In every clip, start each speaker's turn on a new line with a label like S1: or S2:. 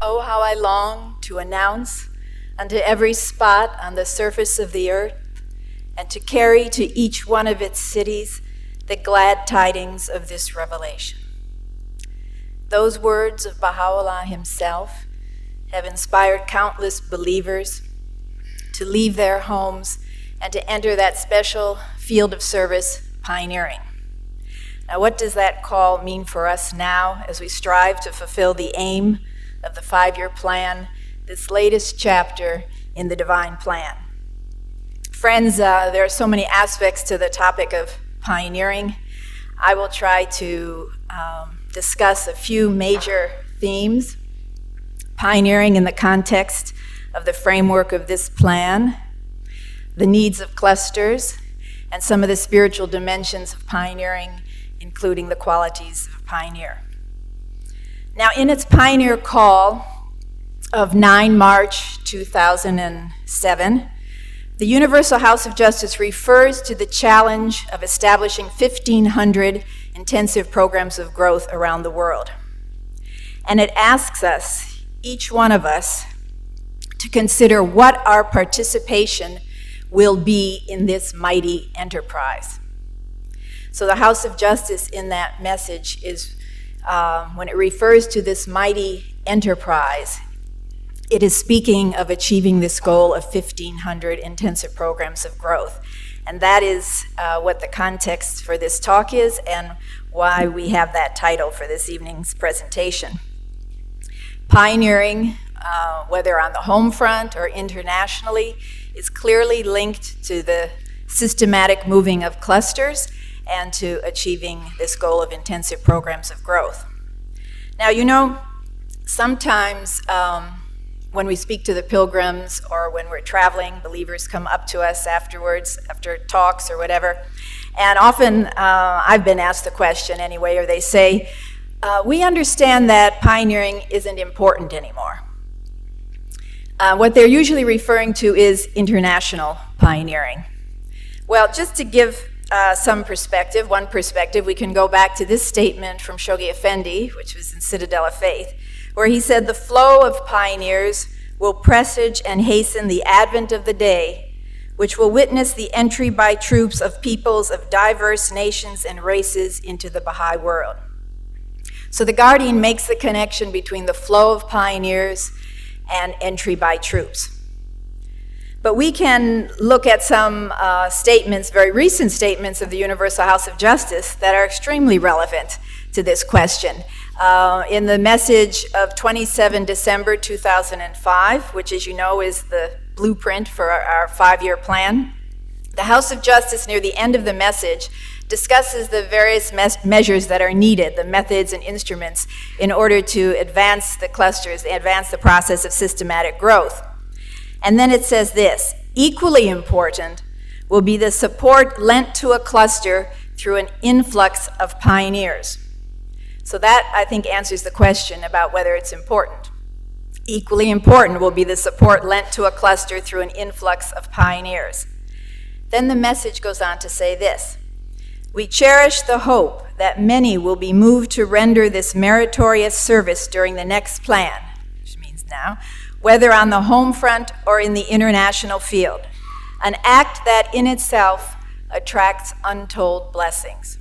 S1: Oh, how I long to announce unto every spot on the surface of the earth, and to carry to each one of its cities the glad tidings of this revelation. Those words of Baha'u'llah himself have inspired countless believers to leave their homes and to enter that special field of service, pioneering. Now, what does that call mean for us now as we strive to fulfill the aim of the 5-year plan, this latest chapter in the divine plan? Friends, there are so many aspects to the topic of pioneering. I will try to discuss a few major themes. Pioneering in the context of the framework of this plan, the needs of clusters, and some of the spiritual dimensions of pioneering, including the qualities of a pioneer. Now, in its pioneer call of 9 March 2007, the Universal House of Justice refers to the challenge of establishing 1,500 intensive programs of growth around the world. And it asks us, each one of us, to consider what our participation will be in this mighty enterprise. So the House of Justice in that message is, when it refers to this mighty enterprise, it is speaking of achieving this goal of 1,500 intensive programs of growth. And that is what the context for this talk is and why we have that title for this evening's presentation. Pioneering, whether on the home front or internationally, is clearly linked to the systematic moving of clusters and to achieving this goal of intensive programs of growth. Now, you know, sometimes when we speak to the pilgrims or when we're traveling, believers come up to us afterwards, after talks or whatever, and often I've been asked the question anyway, or they say, we understand that pioneering isn't important anymore. What they're usually referring to is international pioneering. Well, just to give some perspective, one perspective, we can go back to this statement from Shoghi Effendi, which was in Citadel of Faith, where he said, "The flow of pioneers will presage and hasten the advent of the day, which will witness the entry by troops of peoples of diverse nations and races into the Baha'i world." So the Guardian makes the connection between the flow of pioneers and entry by troops. But we can look at some statements, very recent statements of the Universal House of Justice that are extremely relevant to this question. In the message of 27 December 2005, which, as you know, is the blueprint for our 5-year plan, the House of Justice, near the end of the message, discusses the various measures that are needed, the methods and instruments, in order to advance the clusters, advance the process of systematic growth. And then it says this: equally important will be the support lent to a cluster through an influx of pioneers. So that, I think, answers the question about whether it's important. Equally important will be the support lent to a cluster through an influx of pioneers. Then the message goes on to say this: we cherish the hope that many will be moved to render this meritorious service during the next plan, which means now, whether on the home front or in the international field, an act that in itself attracts untold blessings.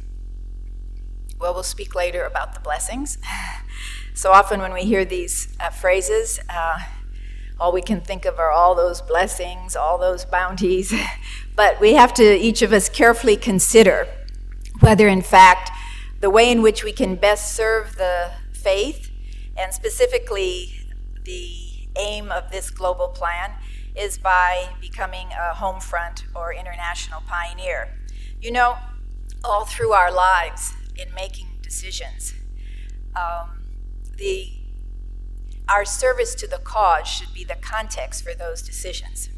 S1: Well, we'll speak later about the blessings. So often when we hear these phrases, all we can think of are all those blessings, all those bounties. But we have to, each of us, carefully consider whether, in fact, the way in which we can best serve the faith, and specifically the aim of this global plan, is by becoming a home front or international pioneer. You know, all through our lives in making decisions, our service to the cause should be the context for those decisions.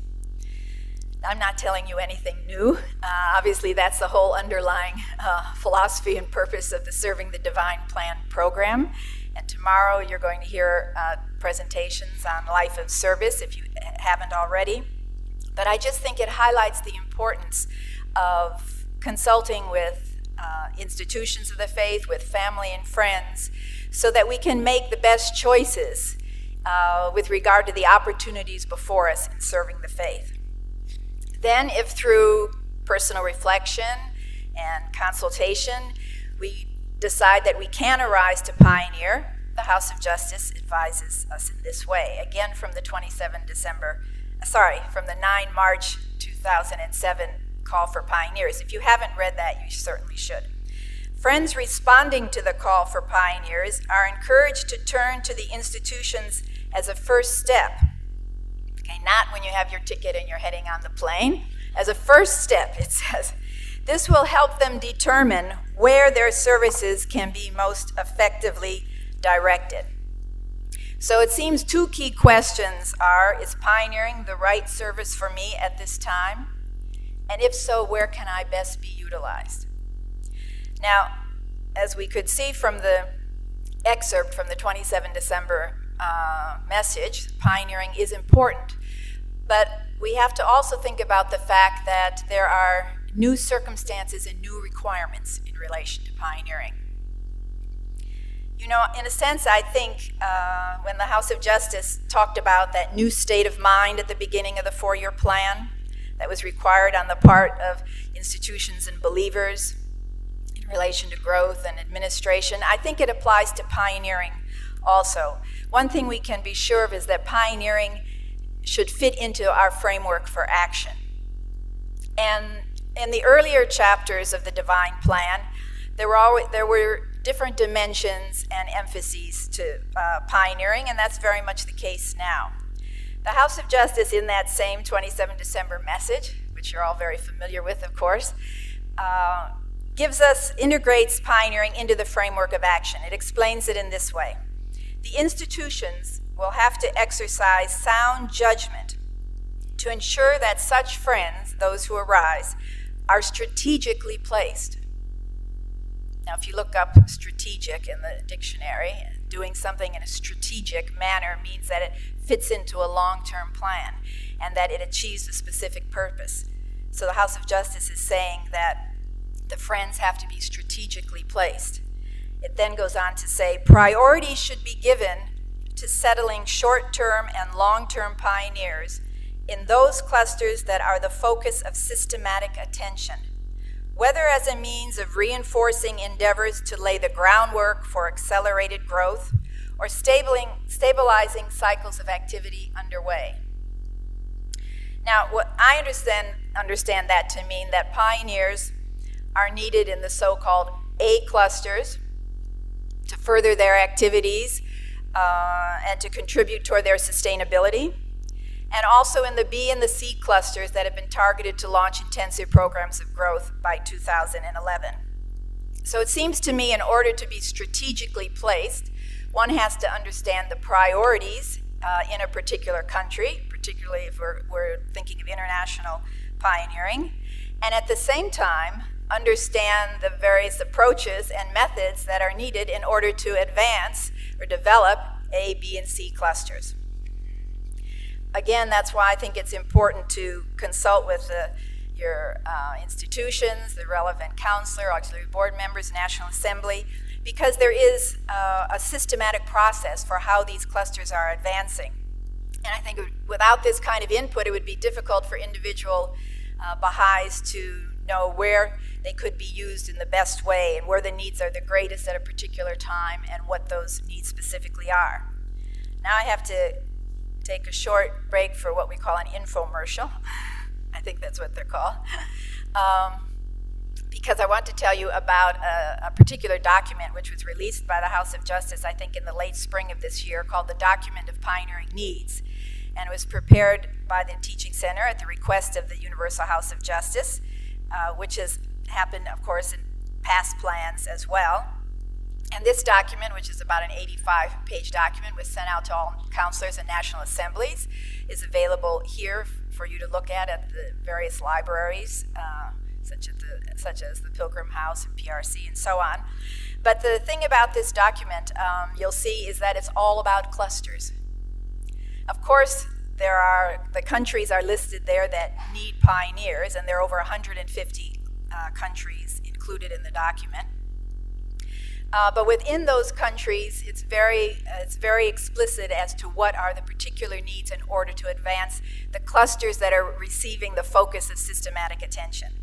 S1: I'm not telling you anything new. Obviously, that's the whole underlying philosophy and purpose of the Serving the Divine Plan program. And tomorrow you're going to hear presentations on life of service, if you haven't already. But I just think it highlights the importance of consulting with institutions of the faith, with family and friends, so that we can make the best choices with regard to the opportunities before us in serving the faith. Then, if through personal reflection and consultation, we decide that we can arise to pioneer, the House of Justice advises us in this way, again from the 9 March 2007 call for pioneers. If you haven't read that, you certainly should. Friends responding to the call for pioneers are encouraged to turn to the institutions as a first step. Okay, not when you have your ticket and you're heading on the plane. As a first step, it says. This will help them determine where their services can be most effectively directed. So it seems two key questions are, is pioneering the right service for me at this time? And if so, where can I best be utilized? Now, as we could see from the excerpt from the 27 December message, pioneering is important. But we have to also think about the fact that there are new circumstances and new requirements in relation to pioneering. You know, in a sense, I think when the House of Justice talked about that new state of mind at the beginning of the 4-year plan that was required on the part of institutions and believers in relation to growth and administration, I think it applies to pioneering also. One thing we can be sure of is that pioneering should fit into our framework for action. And in the earlier chapters of the Divine Plan, there were different dimensions and emphases to pioneering, and that's very much the case now. The House of Justice, in that same 27 December message, which you're all very familiar with, of course, integrates pioneering into the framework of action. It explains it in this way. The institutions will have to exercise sound judgment to ensure that such friends, those who arise, are strategically placed. Now, if you look up strategic in the dictionary, doing something in a strategic manner means that it fits into a long-term plan and that it achieves a specific purpose. So the House of Justice is saying that the friends have to be strategically placed. It then goes on to say, priority should be given to settling short-term and long-term pioneers in those clusters that are the focus of systematic attention, whether as a means of reinforcing endeavors to lay the groundwork for accelerated growth or stabilizing cycles of activity underway. Now, what I understand that to mean that pioneers are needed in the so-called A clusters to further their activities and to contribute toward their sustainability, and also in the B and the C clusters that have been targeted to launch intensive programs of growth by 2011. So it seems to me in order to be strategically placed, one has to understand the priorities in a particular country, particularly if we're thinking of international pioneering, and at the same time, understand the various approaches and methods that are needed in order to advance or develop A, B, and C clusters. Again, that's why I think it's important to consult with your institutions, the relevant counselor, auxiliary board members, National Assembly, because there is a systematic process for how these clusters are advancing. And I think without this kind of input, it would be difficult for individual Baha'is to know where they could be used in the best way and where the needs are the greatest at a particular time and what those needs specifically are. Now I have to take a short break for what we call an infomercial. I think that's what they're called. Because I want to tell you about a particular document which was released by the House of Justice, I think in the late spring of this year, called the Document of Pioneering Needs. And it was prepared by the Teaching Center at the request of the Universal House of Justice, which has happened, of course, in past plans as well. And this document, which is about an 85-page document, was sent out to all counselors and national assemblies, is available here for you to look at the various libraries, such as the Pilgrim House and PRC and so on. But the thing about this document, you'll see, is that it's all about clusters. Of course, the countries are listed there that need pioneers, and there are over 150 countries included in the document. But within those countries, it's very explicit as to what are the particular needs in order to advance the clusters that are receiving the focus of systematic attention.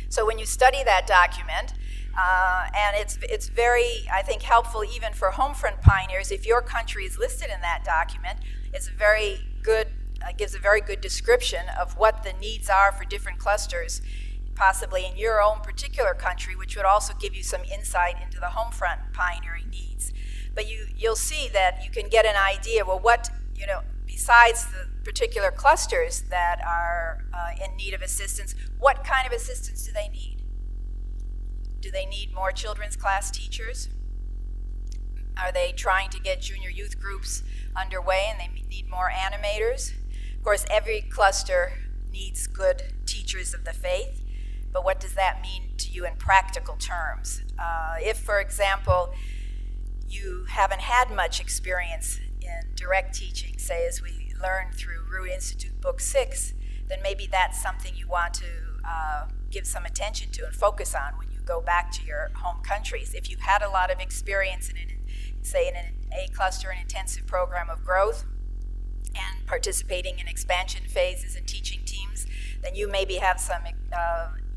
S1: So when you study that document, and it's very, I think, helpful even for homefront pioneers, if your country is listed in that document, it's very good, gives a very good description of what the needs are for different clusters, possibly in your own particular country, which would also give you some insight into the homefront pioneering needs. But you'll see that you can get an idea, well, what, besides the particular clusters that are in need of assistance, what kind of assistance do they need? Do they need more children's class teachers? Are they trying to get junior youth groups underway and they need more animators? Of course, every cluster needs good teachers of the faith, but what does that mean to you in practical terms? If, for example, you haven't had much experience in direct teaching, say as we learned through Root Institute Book 6, then maybe that's something you want to give some attention to and focus on when you go back to your home countries. If you've had a lot of experience in an A cluster, an intensive program of growth, and participating in expansion phases and teaching teams, then you maybe have some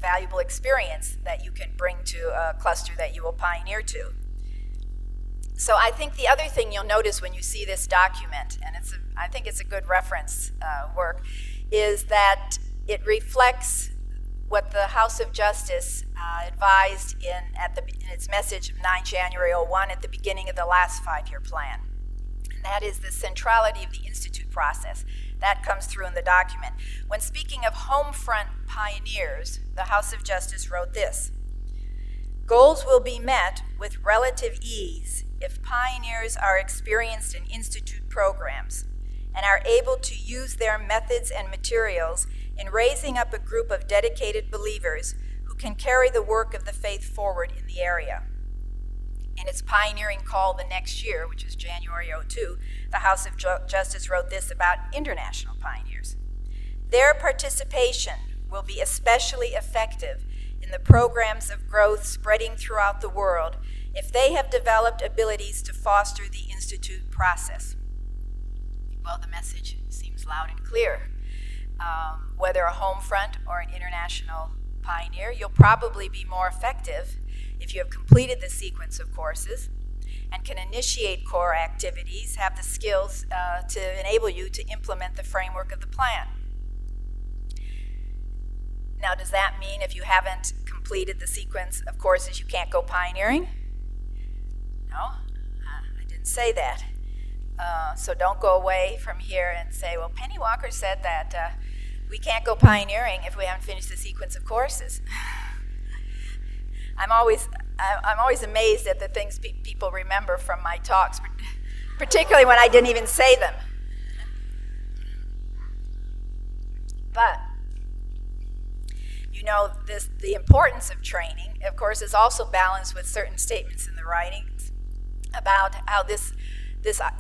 S1: valuable experience that you can bring to a cluster that you will pioneer to. So I think the other thing you'll notice when you see this document, and I think it's a good reference work, is that it reflects what the House of Justice advised in its message of 9 January 01 at the beginning of the last 5-year plan. And that is the centrality of the Institute process. That comes through in the document. When speaking of homefront pioneers, the House of Justice wrote this: "Goals will be met with relative ease if pioneers are experienced in Institute programs and are able to use their methods and materials in raising up a group of dedicated believers who can carry the work of the faith forward in the area." In its pioneering call the next year, which was January 02, the House of Justice wrote this about international pioneers: "Their participation will be especially effective in the programs of growth spreading throughout the world if they have developed abilities to foster the Institute process." Well, the message seems loud and clear. Whether a home front or an international pioneer, you'll probably be more effective if you have completed the sequence of courses and can initiate core activities, have the skills to enable you to implement the framework of the plan. Now, does that mean if you haven't completed the sequence of courses, you can't go pioneering? No, I didn't say that. So don't go away from here and say, well, Penny Walker said that we can't go pioneering if we haven't finished the sequence of courses. I'm always amazed at the things people remember from my talks, particularly when I didn't even say them. But the importance of training, of course, is also balanced with certain statements in the writings about how this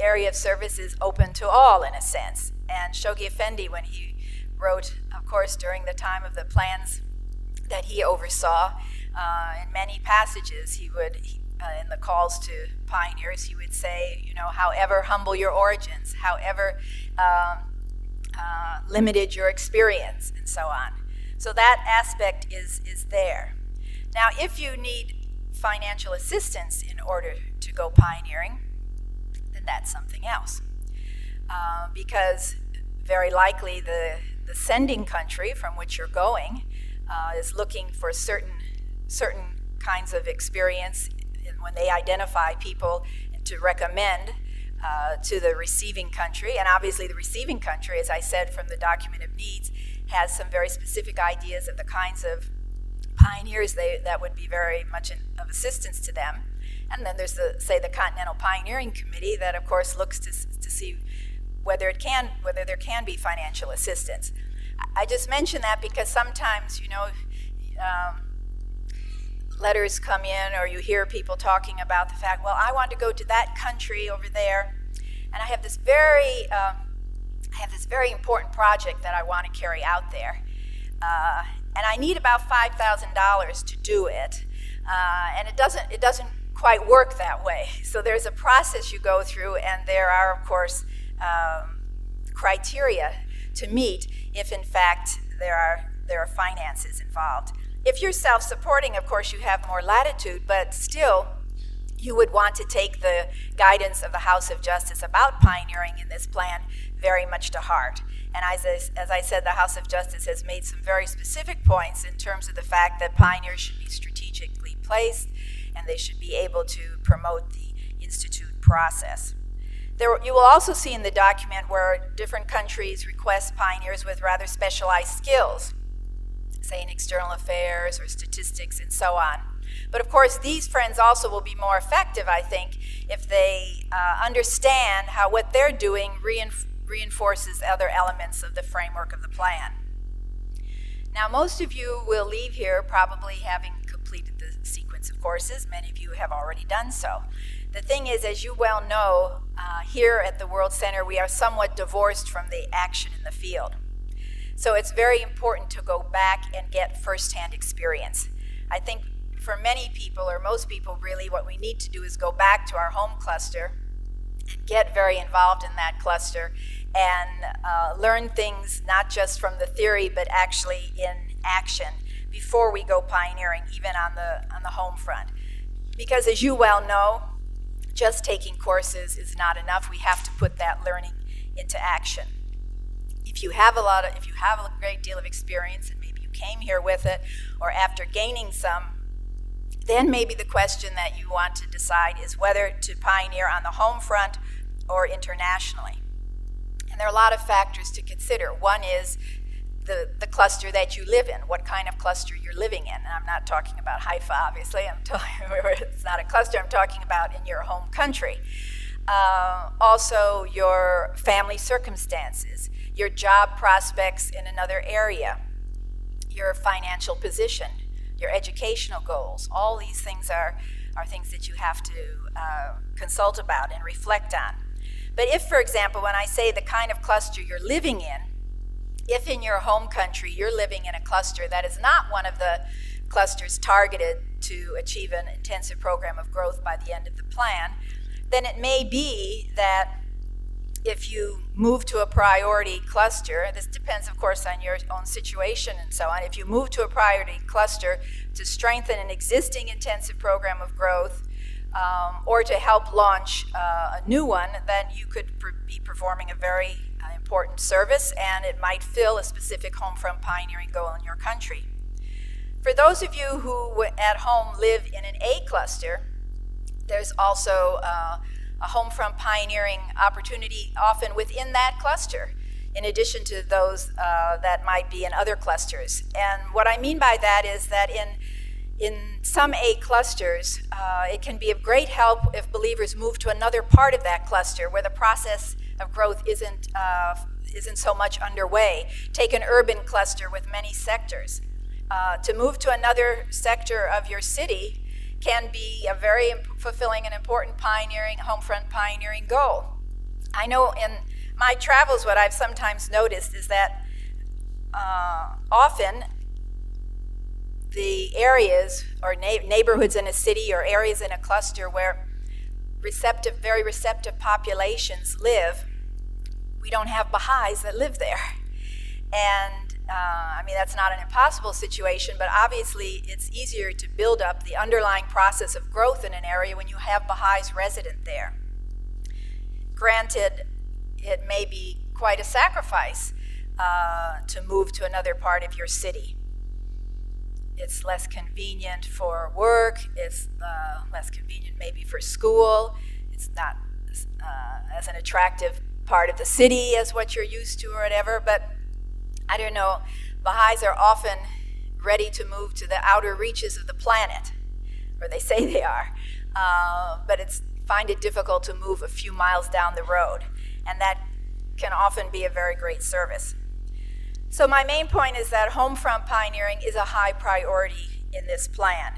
S1: area of service is open to all, in a sense. And Shoghi Effendi, when he wrote, of course, during the time of the plans that he oversaw, in many passages, he would, in the calls to pioneers, he would say, however humble your origins, however limited your experience, and so on. So that aspect is there. Now, if you need financial assistance in order to go pioneering, then that's something else. Because very likely the sending country from which you're going is looking for certain kinds of experience when they identify people to recommend to the receiving country. And obviously the receiving country, as I said from the document of needs, has some very specific ideas of the kinds of pioneers that would be very much of assistance to them. And then there's the Continental Pioneering Committee that, of course, looks to see whether there can be financial assistance. I just mention that because sometimes, letters come in, or you hear people talking about the fact, well, I want to go to that country over there, and I have this very important project that I want to carry out there, and I need about $5,000 to do it, and it doesn't quite work that way. So there's a process you go through, and there are, of course, criteria to meet if, in fact, there are finances involved. If you're self-supporting, of course, you have more latitude, but still, you would want to take the guidance of the House of Justice about pioneering in this plan very much to heart. And as I said, the House of Justice has made some very specific points in terms of the fact that pioneers should be strategically placed, and they should be able to promote the institute process. You will also see in the document where different countries request pioneers with rather specialized skills, say in external affairs or statistics and so on. But of course, these friends also will be more effective, I think, if they understand how what they're doing reinforces other elements of the framework of the plan. Now, most of you will leave here probably having completed the sequence of courses. Many of you have already done so. The thing is, as you well know, here at the World Center, we are somewhat divorced from the action in the field. So it's very important to go back and get firsthand experience. I think for many people, or most people really, what we need to do is go back to our home cluster and get very involved in that cluster and learn things not just from the theory, but actually in action before we go pioneering, even on the home front. Because as you well know, just taking courses is not enough. We have to put that learning into action. If you have a great deal of experience, and maybe you came here with it, or after gaining some, then maybe the question that you want to decide is whether to pioneer on the home front or internationally. And there are a lot of factors to consider. One is the cluster that you live in, what kind of cluster you're living in. And I'm not talking about Haifa, obviously. It's not a cluster. I'm talking about in your home country. Also, your family circumstances, your job prospects in another area, your financial position, your educational goals. All these things are things that you have to consult about and reflect on. But if, for example, when I say the kind of cluster you're living in, if in your home country you're living in a cluster that is not one of the clusters targeted to achieve an intensive program of growth by the end of the plan, then it may be that if you move to a priority cluster, this depends, of course, on your own situation and so on. If you move to a priority cluster to strengthen an existing intensive program of growth, or to help launch a new one, then you could be performing a very important service, and it might fill a specific home front pioneering goal in your country. For those of you who at home live in an A cluster, there's also a home front pioneering opportunity often within that cluster, in addition to those that might be in other clusters. And what I mean by that is that in some A clusters, it can be of great help if believers move to another part of that cluster where the process of growth isn't so much underway. Take an urban cluster with many sectors. To move to another sector of your city can be a very fulfilling and important home front pioneering goal. I know in my travels, what I've sometimes noticed is that often the areas or neighborhoods in a city or areas in a cluster where very receptive populations live, we don't have Baha'is that live there. And that's not an impossible situation, but obviously it's easier to build up the underlying process of growth in an area when you have Baha'is resident there. Granted, it may be quite a sacrifice to move to another part of your city. It's less convenient for work, it's less convenient maybe for school, it's not as an attractive part of the city as what you're used to or whatever, but I don't know, Baha'is are often ready to move to the outer reaches of the planet, or they say they are, but find it difficult to move a few miles down the road, and that can often be a very great service. So my main point is that home front pioneering is a high priority in this plan.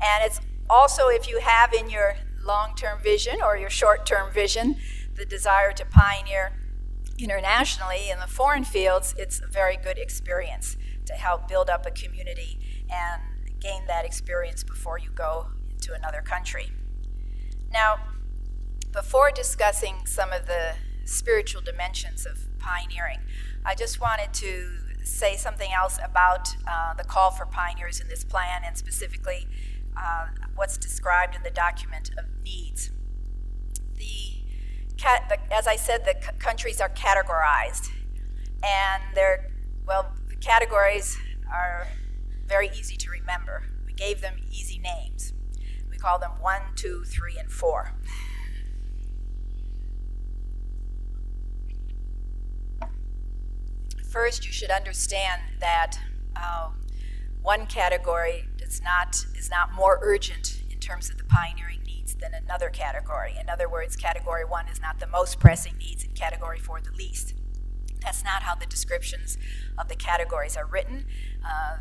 S1: And it's also, if you have in your long-term vision or your short-term vision the desire to pioneer internationally in the foreign fields, it's a very good experience to help build up a community and gain that experience before you go to another country. Now, before discussing some of the spiritual dimensions of pioneering, I just wanted to say something else about the call for pioneers in this plan, and specifically what's described in the document of needs. As I said, the countries are categorized, and the categories are very easy to remember. We gave them easy names. We call them 1, 2, 3, and 4. First, you should understand that one category is not more urgent in terms of the pioneering needs than another category. In other words, category 1 is not the most pressing needs and category 4 the least. That's not how the descriptions of the categories are written.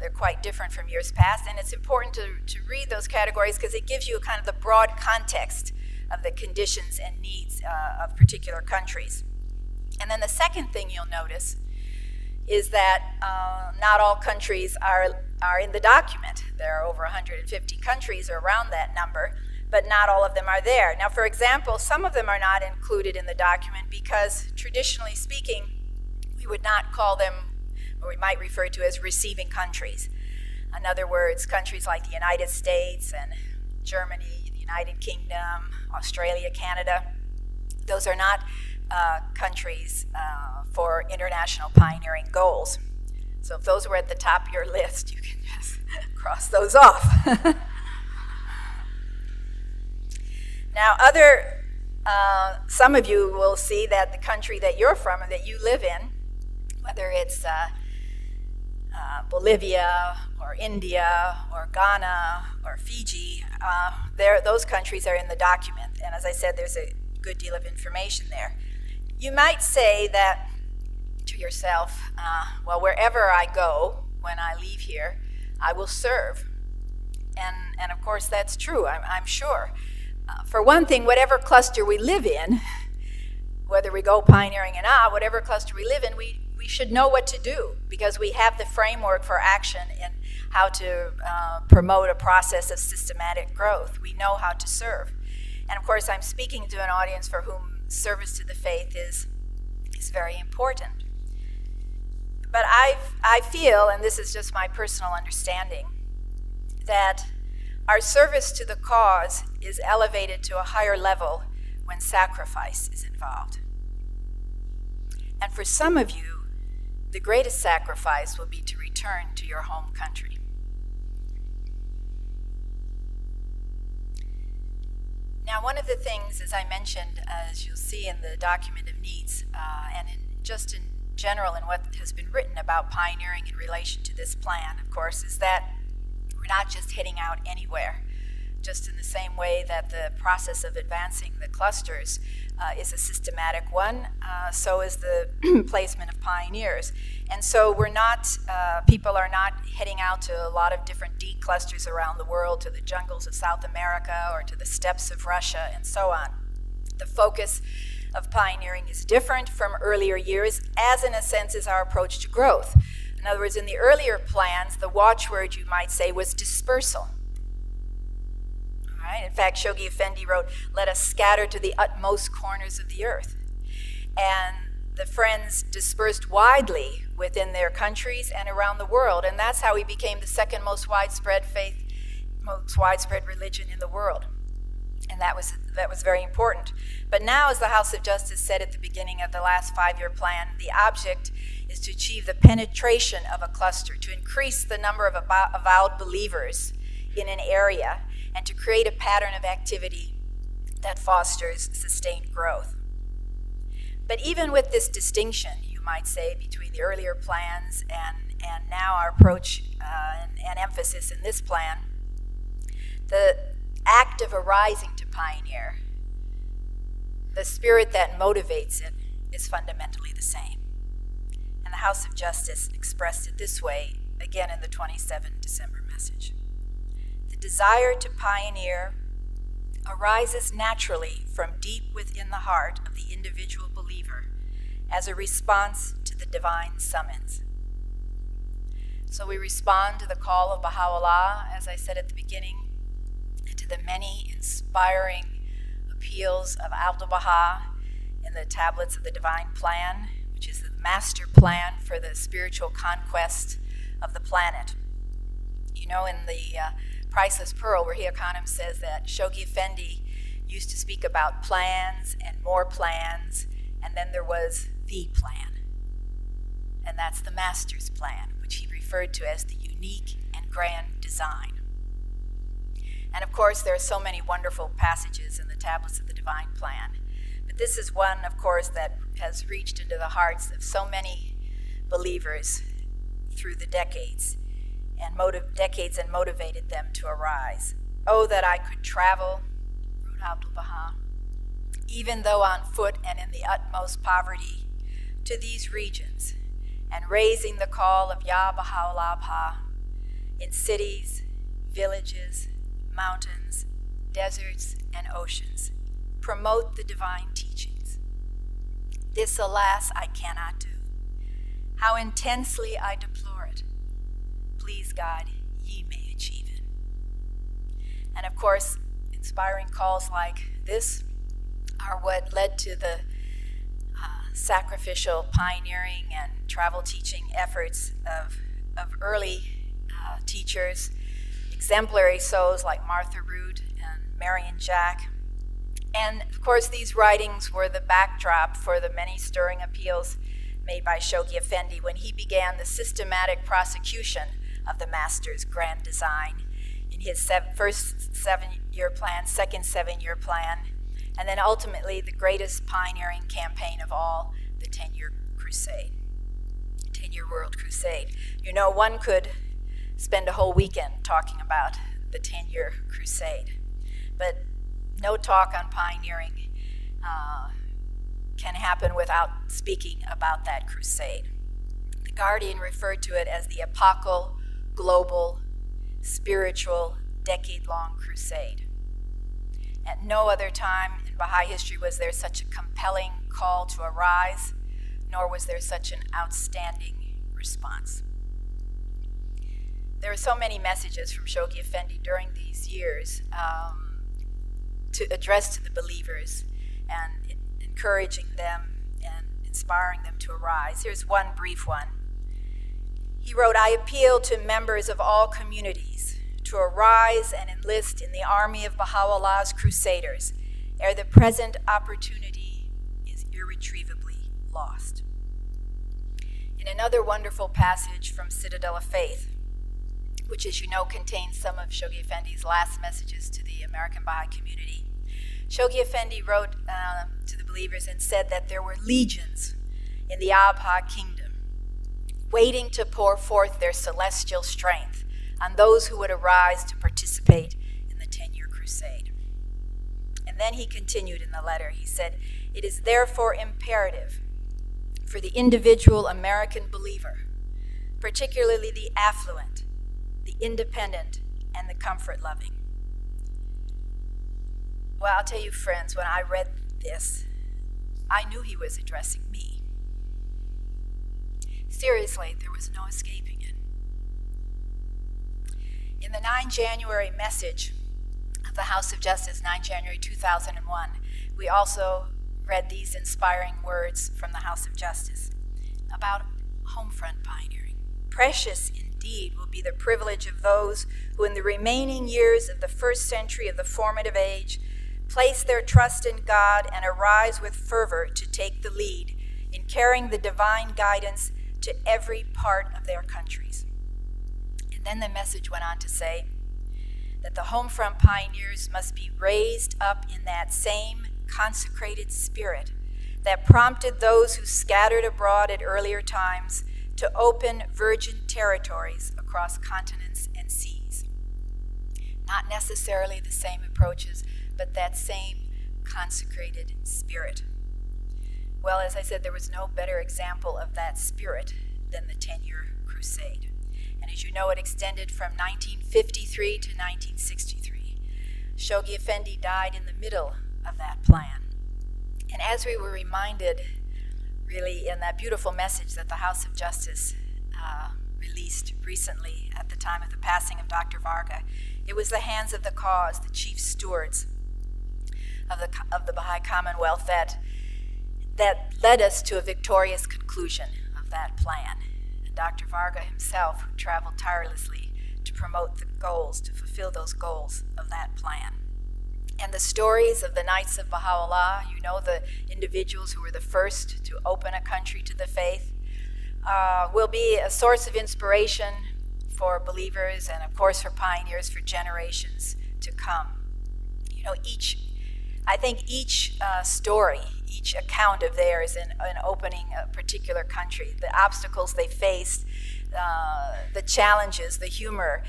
S1: They're quite different from years past, and it's important to read those categories because it gives you kind of the broad context of the conditions and needs of particular countries. And then the second thing you'll notice is that not all countries are in the document. There are over 150 countries or around that number, but not all of them are there. Now, for example, some of them are not included in the document because, traditionally speaking, we would not call them, or we might refer to as receiving countries. In other words, countries like the United States and Germany, the United Kingdom, Australia, Canada, those are not countries for international pioneering goals. So if those were at the top of your list, you can just cross those off. Now, some of you will see that the country that you're from and that you live in, whether it's Bolivia or India or Ghana or Fiji, those countries are in the document. And as I said, there's a good deal of information there. You might say that to yourself, well, wherever I go when I leave here, I will serve. And of course, that's true, I'm sure. For one thing, whatever cluster we live in, whether we go pioneering or not, whatever cluster we live in, we should know what to do because we have the framework for action in how to promote a process of systematic growth. We know how to serve. And of course, I'm speaking to an audience for whom service to the faith is very important. But I feel, and this is just my personal understanding, that our service to the cause is elevated to a higher level when sacrifice is involved. And for some of you, the greatest sacrifice will be to return to your home country. Now, one of the things, as I mentioned, as you'll see in the document of needs, and just in general in what has been written about pioneering in relation to this plan, of course, is that we're not just heading out anywhere. Just in the same way that the process of advancing the clusters is a systematic one, so is the placement of pioneers. And so people are not heading out to a lot of different D clusters around the world, to the jungles of South America or to the steppes of Russia and so on. The focus of pioneering is different from earlier years, as in a sense is our approach to growth. In other words, in the earlier plans, the watchword, you might say, was dispersal. Right? In fact, Shoghi Effendi wrote, "Let us scatter to the utmost corners of the earth." And the Friends dispersed widely within their countries and around the world, and that's how we became the second most widespread faith, most widespread religion in the world. And that was very important. But now, as the House of Justice said at the beginning of the last 5-year plan, the object is to achieve the penetration of a cluster, to increase the number of avowed believers in an area, and to create a pattern of activity that fosters sustained growth. But even with this distinction, you might say, between the earlier plans and now our approach and emphasis in this plan, the act of arising to pioneer, the spirit that motivates it, is fundamentally the same. And the House of Justice expressed it this way, again in the 27 December message. The desire to pioneer arises naturally from deep within the heart of the individual believer as a response to the divine summons. So we respond to the call of Baha'u'llah, as I said at the beginning, and to the many inspiring appeals of Abdu'l-Baha in the Tablets of the Divine Plan, which is the master plan for the spiritual conquest of the planet. You know, in the Priceless Pearl, where Khanum says that Shoghi Effendi used to speak about plans and more plans, and then there was the plan. And that's the master's plan, which he referred to as the unique and grand design. And of course, there are so many wonderful passages in the Tablets of the Divine Plan. But this is one, of course, that has reached into the hearts of so many believers through the decades and motivated them to arise. Oh, that I could travel, wrote Abdu'l-Baha, even though on foot and in the utmost poverty, to these regions, and raising the call of Ya Baha'u'llah Baha in cities, villages, mountains, deserts, and oceans, promote the divine teachings. This, alas, I cannot do. How intensely I deplore it. Please, God, ye may achieve it. And of course, inspiring calls like this are what led to the sacrificial pioneering and travel teaching efforts of early teachers, exemplary souls like Martha Root and Marion Jack. And of course, these writings were the backdrop for the many stirring appeals made by Shoghi Effendi when he began the systematic prosecution of the Master's grand design in his first 7-year plan, second 7-year plan, and then ultimately the greatest pioneering campaign of all, the 10-year crusade, 10-year world crusade. You know, one could spend a whole weekend talking about the 10-year crusade, but no talk on pioneering can happen without speaking about that crusade. The Guardian referred to it as the epochal, global, spiritual, decade-long crusade. At no other time in Baha'i history was there such a compelling call to arise, nor was there such an outstanding response. There were so many messages from Shoghi Effendi during these years to address to the believers and encouraging them and inspiring them to arise. Here's one brief one. He wrote, I appeal to members of all communities to arise and enlist in the army of Baha'u'llah's crusaders, ere the present opportunity is irretrievably lost. In another wonderful passage from Citadel of Faith, which, as you know, contains some of Shoghi Effendi's last messages to the American Baha'i community, Shoghi Effendi wrote to the believers and said that there were legions in the Abha kingdom waiting to pour forth their celestial strength on those who would arise to participate in the 10-year crusade. And then he continued in the letter, he said, it is therefore imperative for the individual American believer, particularly the affluent, the independent, and the comfort-loving. Well, I'll tell you, friends, when I read this, I knew he was addressing me. Seriously, there was no escaping it. In the 9 January message of the House of Justice, 9 January 2001, we also read these inspiring words from the House of Justice about homefront pioneering. Precious indeed will be the privilege of those who in the remaining years of the first century of the formative age place their trust in God and arise with fervor to take the lead in carrying the divine guidance to every part of their countries. And then the message went on to say that the homefront pioneers must be raised up in that same consecrated spirit that prompted those who scattered abroad at earlier times to open virgin territories across continents and seas. Not necessarily the same approaches, but that same consecrated spirit. Well, as I said, there was no better example of that spirit than the 10-year crusade. And as you know, it extended from 1953 to 1963. Shoghi Effendi died in the middle of that plan. And as we were reminded, really, in that beautiful message that the House of Justice released recently at the time of the passing of Dr. Varga, it was the hands of the cause, the chief stewards of the Baha'i Commonwealth that led us to a victorious conclusion of that plan. And Dr. Varga himself, who traveled tirelessly to promote the goals, to fulfill those goals of that plan. And the stories of the Knights of Baha'u'llah, you know, the individuals who were the first to open a country to the faith, will be a source of inspiration for believers and, of course, for pioneers for generations to come. You know, I think each story, each account of theirs in opening a particular country, the obstacles they faced, the challenges, the humor,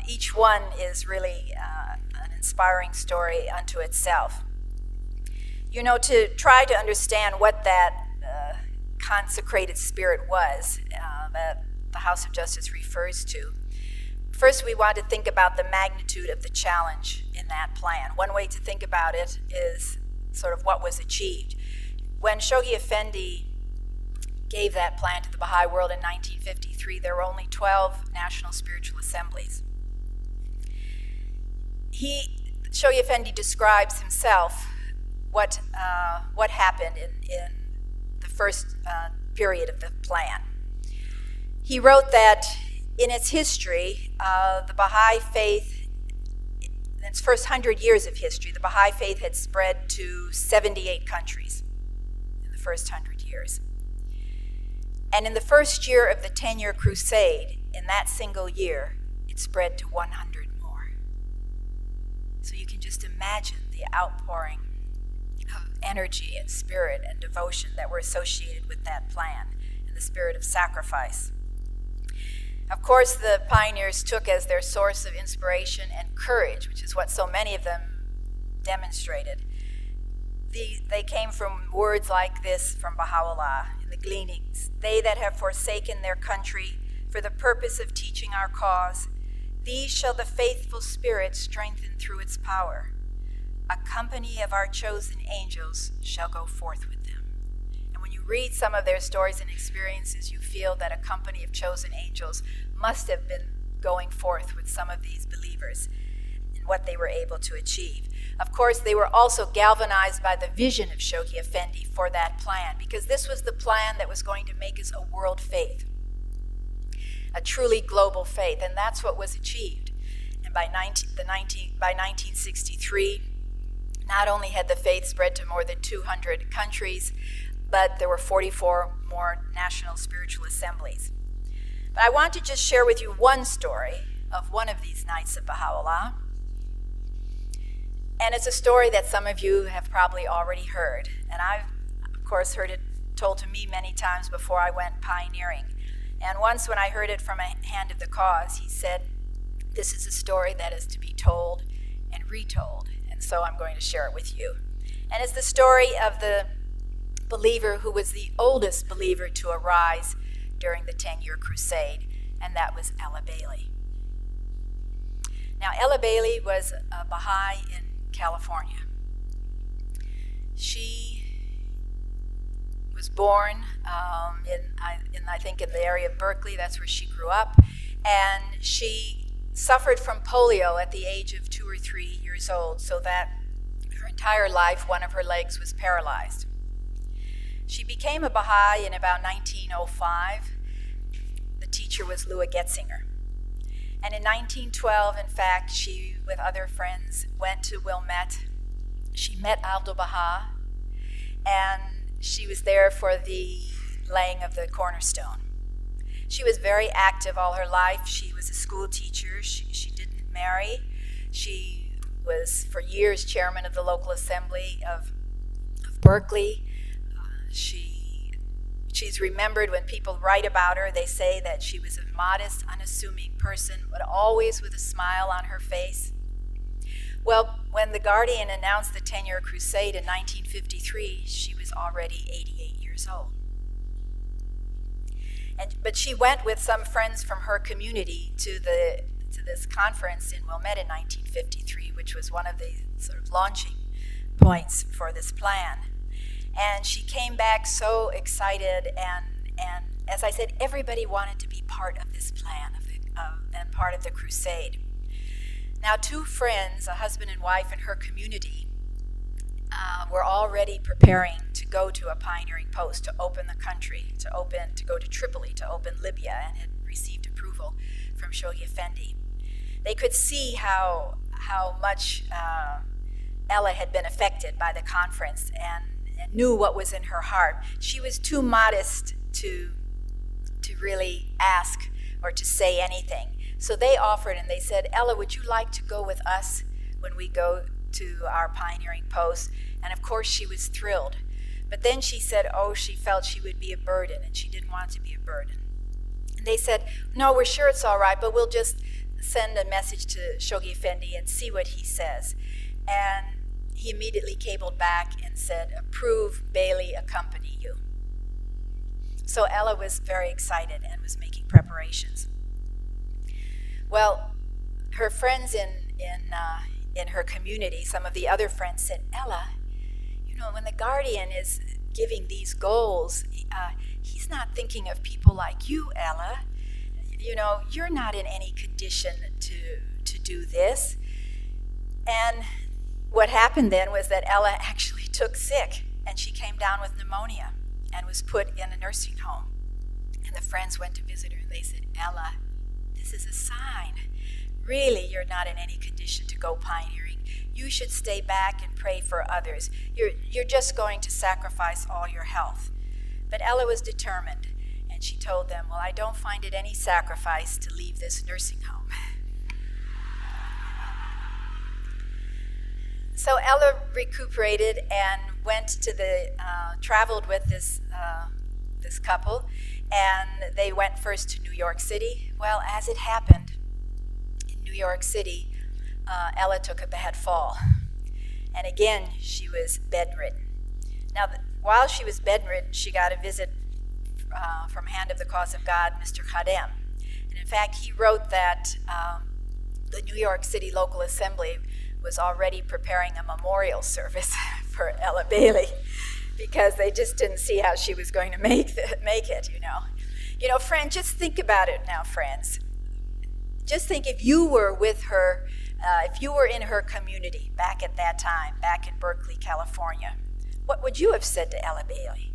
S1: each one is really an inspiring story unto itself. You know, to try to understand what that consecrated spirit was that the House of Justice refers to, first we want to think about the magnitude of the challenge in that plan. One way to think about it is sort of what was achieved. When Shoghi Effendi gave that plan to the Baha'i world in 1953, there were only 12 national spiritual assemblies. Shoghi Effendi describes himself what happened in the first period of the plan. He wrote that in its history, the Baha'i faith, in its first 100 years of history, the Baha'i faith had spread to 78 countries in the first 100 years. And in the first year of the 10-year crusade, in that single year, it spread to 100 more. So you can just imagine the outpouring of energy and spirit and devotion that were associated with that plan, and the spirit of sacrifice. Of course, the pioneers took as their source of inspiration and courage, which is what so many of them demonstrated. They came from words like this from Baha'u'llah in the Gleanings. They that have forsaken their country for the purpose of teaching our cause, these shall the faithful spirit strengthen through its power. A company of our chosen angels shall go forth with them. And when you read some of their stories and experiences, you feel that a company of chosen angels must have been going forth with some of these believers in what they were able to achieve. Of course, they were also galvanized by the vision of Shoghi Effendi for that plan, because this was the plan that was going to make us a world faith, a truly global faith, and that's what was achieved. And by 1963, not only had the faith spread to more than 200 countries, but there were 44 more national spiritual assemblies. But I want to just share with you one story of one of these Knights of Baha'u'llah. And it's a story that some of you have probably already heard. And I've, of course, heard it told to me many times before I went pioneering. And once when I heard it from a hand of the cause, he said, this is a story that is to be told and retold. And so I'm going to share it with you. And it's the story of the believer who was the oldest believer to arise during the 10-year crusade, and that was Ella Bailey. Now, Ella Bailey was a Baha'i in California. She was born I think in the area of Berkeley. That's where she grew up, and she suffered from polio at the age of 2 or 3 years old, so that her entire life one of her legs was paralyzed. She became a Baha'i in about 1905. The teacher was Louis Getzinger. And in 1912, in fact, she, with other friends, went to Wilmette. She met Abdu'l-Baha, and she was there for the laying of the cornerstone. She was very active all her life. She was a school teacher. She didn't marry. She was, for years, chairman of the local assembly of Berkeley. She's remembered when people write about her, they say that she was a modest, unassuming person, but always with a smile on her face. Well, when The Guardian announced the 10-year crusade in 1953, she was already 88 years old. But she went with some friends from her community to this conference in Wilmette in 1953, which was one of the sort of launching points for this plan. And she came back so excited, and as I said, everybody wanted to be part of this plan and part of the crusade. Now, 2 friends, a husband and wife in her community, were already preparing to go to a pioneering post, to open the country, to go to Tripoli, to open Libya, and had received approval from Shoghi Effendi. They could see how much Ella had been affected by the conference and knew what was in her heart. She was too modest to really ask or to say anything. So they offered and they said, Ella, would you like to go with us when we go to our pioneering post? And of course she was thrilled. But then she said, she felt she would be a burden and she didn't want to be a burden. And they said, no, we're sure it's all right, but we'll just send a message to Shoghi Effendi and see what he says. And he immediately cabled back and said, approve, Bailey accompany you. So Ella was very excited and was making preparations. Well, her friends in her community, some of the other friends said, Ella, when the Guardian is giving these goals, he's not thinking of people like you, Ella. You're not in any condition to do this. And what happened then was that Ella actually took sick, and she came down with pneumonia and was put in a nursing home. And the friends went to visit her, and they said, Ella, this is a sign. Really, you're not in any condition to go pioneering. You should stay back and pray for others. You're just going to sacrifice all your health. But Ella was determined, and she told them, well, I don't find it any sacrifice to leave this nursing home. So Ella recuperated and went to traveled with this couple, and they went first to New York City. Well, as it happened, in New York City, Ella took a bad fall. And again, she was bedridden. Now, while she was bedridden, she got a visit from Hand of the Cause of God, Mr. Khadem. And in fact, he wrote that the New York City Local Assembly was already preparing a memorial service for Ella Bailey because they just didn't see how she was going to make it, friend, just think about it now, friends. Just think if you were with her, if you were in her community back at that time, back in Berkeley, California, what would you have said to Ella Bailey?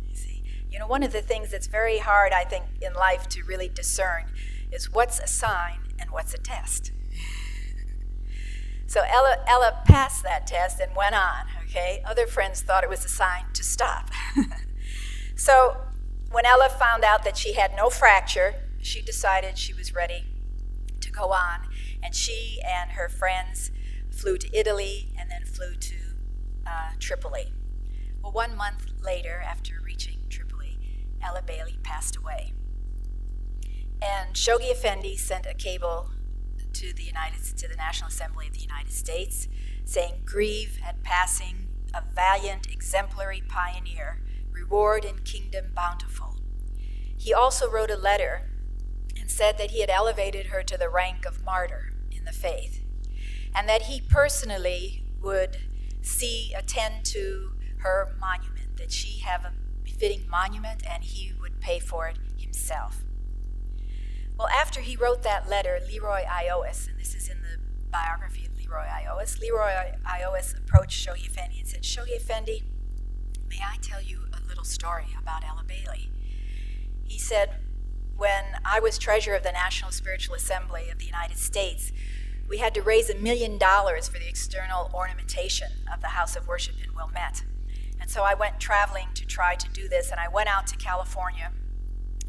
S1: You see, one of the things that's very hard, I think, in life to really discern is what's a sign and what's a test. So Ella passed that test and went on, okay? Other friends thought it was a sign to stop. So when Ella found out that she had no fracture, she decided she was ready to go on, and she and her friends flew to Italy and then flew to Tripoli. Well, 1 month later, after reaching Tripoli, Ella Bailey passed away. And Shoghi Effendi sent a cable to the National Assembly of the United States saying, grieve at passing a valiant, exemplary pioneer, reward in kingdom bountiful. He also wrote a letter and said that he had elevated her to the rank of martyr in the faith, and that he personally would attend to her monument, that she have a befitting monument, and he would pay for it himself. Well, after he wrote that letter, Leroy Iowes, and this is in the biography of Leroy Iowes approached Shoghi Effendi and said, Shoghi Effendi, may I tell you a little story about Ella Bailey? He said, when I was treasurer of the National Spiritual Assembly of the United States, we had to raise $1 million for the external ornamentation of the House of Worship in Wilmette. And so I went traveling to try to do this, and I went out to California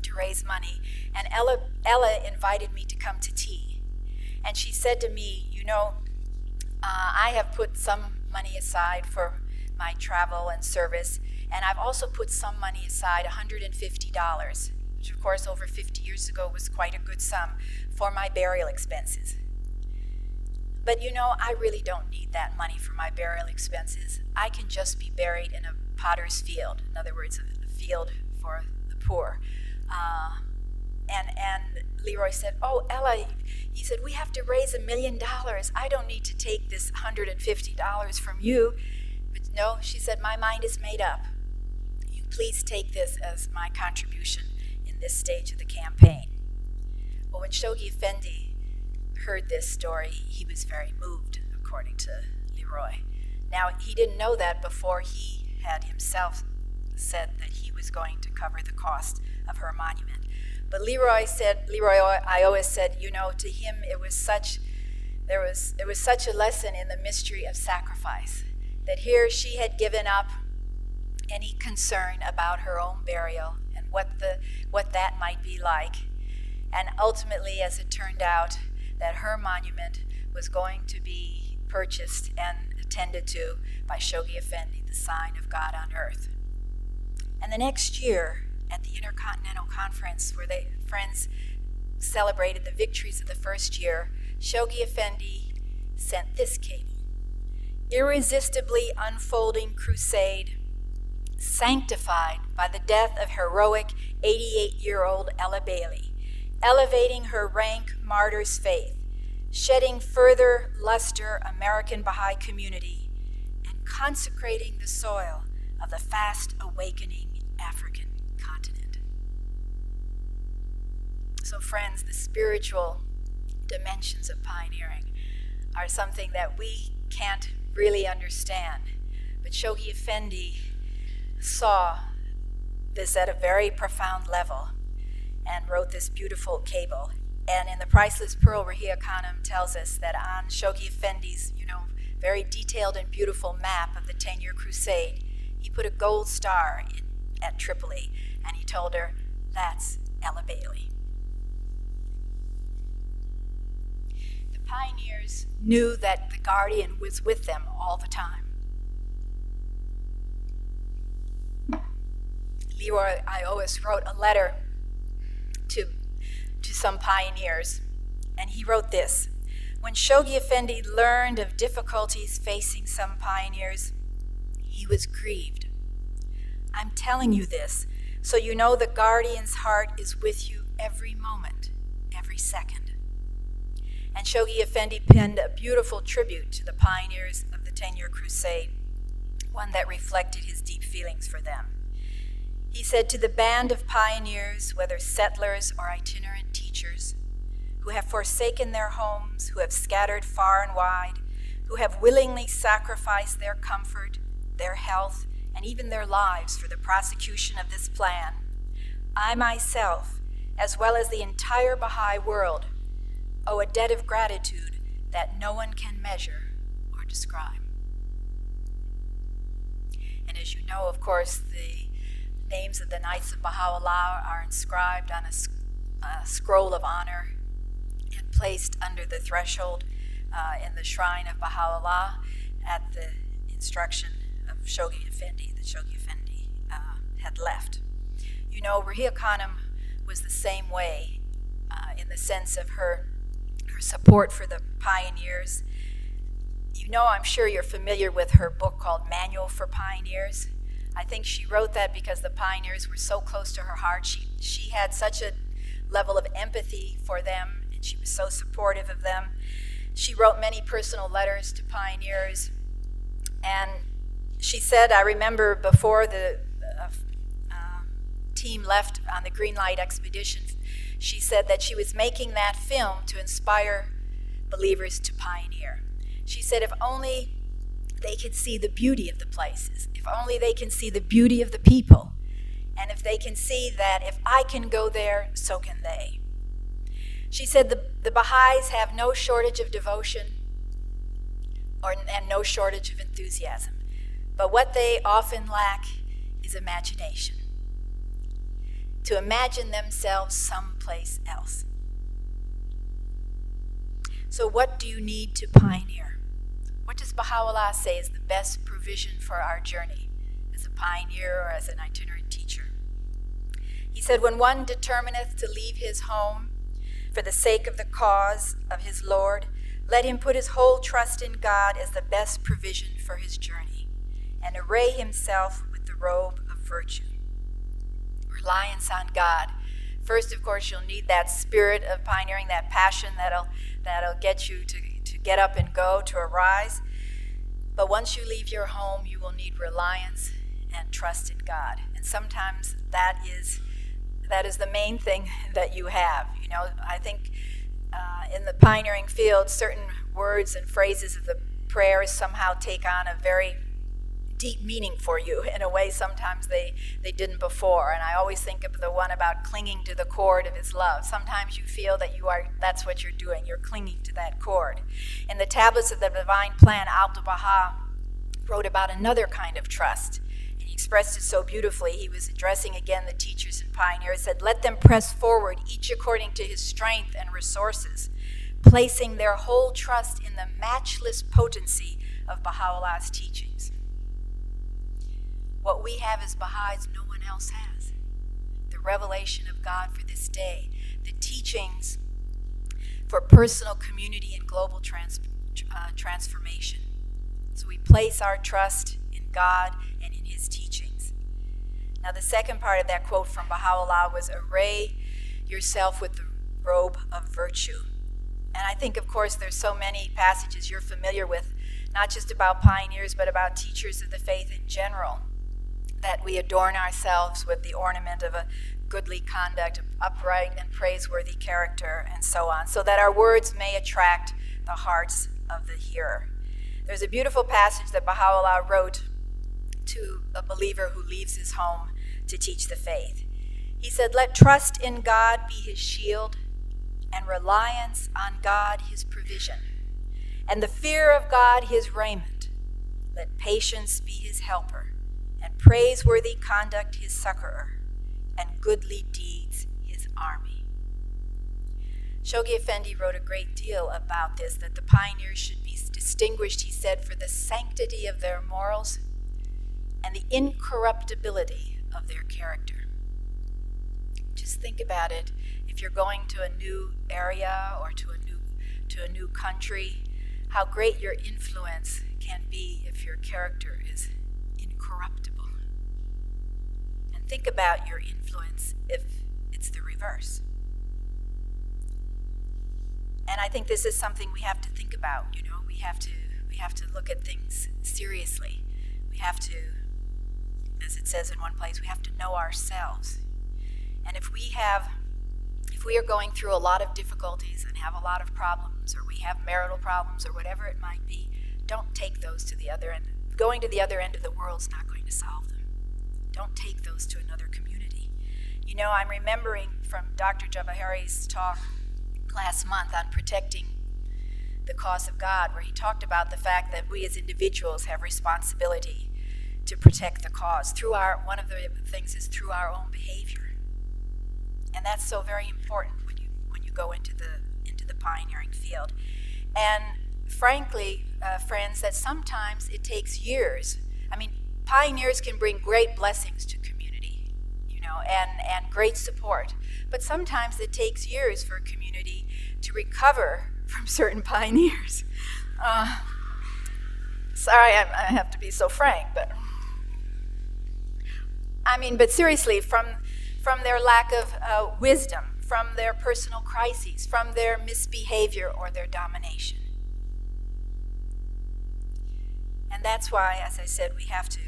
S1: to raise money, and Ella invited me to come to tea. And she said to me, I have put some money aside for my travel and service, and I've also put some money aside, $150, which of course over 50 years ago was quite a good sum, for my burial expenses. But I really don't need that money for my burial expenses. I can just be buried in a potter's field, in other words, a field for the poor. And Leroy said, oh, Ella, he said, we have to raise $1 million. I don't need to take this $150 from you. But no, she said, my mind is made up. You please take this as my contribution in this stage of the campaign. Well, when Shoghi Effendi heard this story, he was very moved, according to Leroy. Now, he didn't know that before he had himself said that he was going to cover the cost of her monument. But Leroy Iowa said, to him it was such a lesson in the mystery of sacrifice, that here she had given up any concern about her own burial and what that might be like. And ultimately, as it turned out, that her monument was going to be purchased and attended to by Shoghi Effendi, the sign of God on earth. And the next year, at the Intercontinental Conference, where the friends celebrated the victories of the first year, Shoghi Effendi sent this cable: irresistibly unfolding crusade, sanctified by the death of heroic 88-year-old Ella Bailey, elevating her rank martyr's faith, shedding further luster American Baha'i community, and consecrating the soil of the fast awakening African continent. So friends, the spiritual dimensions of pioneering are something that we can't really understand. But Shoghi Effendi saw this at a very profound level and wrote this beautiful cable. And in The Priceless Pearl, Rahia Khanum tells us that on Shoghi Effendi's, very detailed and beautiful map of the 10-year crusade, he put a gold star at Tripoli, and he told her, that's Ella Bailey. The pioneers knew that the Guardian was with them all the time. Leroy Ioas wrote a letter to some pioneers, and he wrote this: when Shoghi Effendi learned of difficulties facing some pioneers, he was grieved. I'm telling you this so you know the Guardian's heart is with you every moment, every second. And Shoghi Effendi penned a beautiful tribute to the pioneers of the 10-year crusade, one that reflected his deep feelings for them. He said, to the band of pioneers, whether settlers or itinerant teachers, who have forsaken their homes, who have scattered far and wide, who have willingly sacrificed their comfort, their health, and even their lives for the prosecution of this plan, I myself, as well as the entire Baha'i world, owe a debt of gratitude that no one can measure or describe. And as you know, of course, the names of the Knights of Baha'u'llah are inscribed on a scroll of honor and placed under the threshold in the shrine of Baha'u'llah at the instruction of Shoghi Effendi that Shoghi Effendi had left. Rahia Khanum was the same way in the sense of her support for the pioneers. I'm sure you're familiar with her book called Manual for Pioneers. I think she wrote that because the pioneers were so close to her heart. She had such a level of empathy for them, and she was so supportive of them. She wrote many personal letters to pioneers, and she said, I remember before the team left on the Green Light expedition, she said that she was making that film to inspire believers to pioneer. She said, if only they could see the beauty of the places, if only they can see the beauty of the people, and if they can see that if I can go there, so can they. She said the Baha'is have no shortage of devotion and no shortage of enthusiasm, but what they often lack is imagination, to imagine themselves someplace else. So what do you need to pioneer? What does Baha'u'llah say is the best provision for our journey as a pioneer or as an itinerant teacher? He said, when one determineth to leave his home for the sake of the cause of his Lord, let him put his whole trust in God as the best provision for his journey, and array himself with the robe of virtue. Reliance on God. First, of course, you'll need that spirit of pioneering, that passion that'll get you to get up and go, to arise. But once you leave your home, you will need reliance and trust in God. And sometimes that is the main thing that you have. I think in the pioneering field, certain words and phrases of the prayers somehow take on a very deep meaning for you in a way sometimes they didn't before. And I always think of the one about clinging to the cord of his love. Sometimes you feel that that's what you're doing. You're clinging to that cord. In the Tablets of the Divine Plan, Abdu'l-Baha wrote about another kind of trust. And he expressed it so beautifully. He was addressing again the teachers and pioneers. He said, "Let them press forward, each according to his strength and resources, placing their whole trust in the matchless potency of Baha'u'llah's teachings." What we have as Baha'is, no one else has. The revelation of God for this day, the teachings for personal, community, and global transformation. So we place our trust in God and in his teachings. Now the second part of that quote from Baha'u'llah was, "Array yourself with the robe of virtue." And I think, of course, there's so many passages you're familiar with, not just about pioneers, but about teachers of the faith in general, that we adorn ourselves with the ornament of a goodly conduct, upright and praiseworthy character, and so on, so that our words may attract the hearts of the hearer. There's a beautiful passage that Baha'u'llah wrote to a believer who leaves his home to teach the faith. He said, "Let trust in God be his shield, and reliance on God his provision, and the fear of God his raiment. Let patience be his helper, and praiseworthy conduct his succorer, and goodly deeds his army." Shoghi Effendi wrote a great deal about this, that the pioneers should be distinguished, he said, for the sanctity of their morals and the incorruptibility of their character. Just think about it. If you're going to a new area or to a new country, how great your influence can be if your character is incorruptible. And think about your influence if it's the reverse. And I think this is something we have to think about. We have to look at things seriously. We have to, as it says in one place, we have to know ourselves. And if we are going through a lot of difficulties and have a lot of problems, or we have marital problems, or whatever it might be, don't take those to the other end. Going to the other end of the world is not going to solve them. Don't take those to another community. I'm remembering from Dr. Jawahari's talk last month on protecting the cause of God, where he talked about the fact that we as individuals have responsibility to protect the cause. One of the things is through our own behavior. And that's so very important when you go into the pioneering field. And frankly, friends, that sometimes it takes years. Pioneers can bring great blessings to community, and great support. But sometimes it takes years for a community to recover from certain pioneers. Sorry, I have to be so frank, but seriously, from their lack of wisdom, from their personal crises, from their misbehavior or their domination. And that's why, as I said, we have to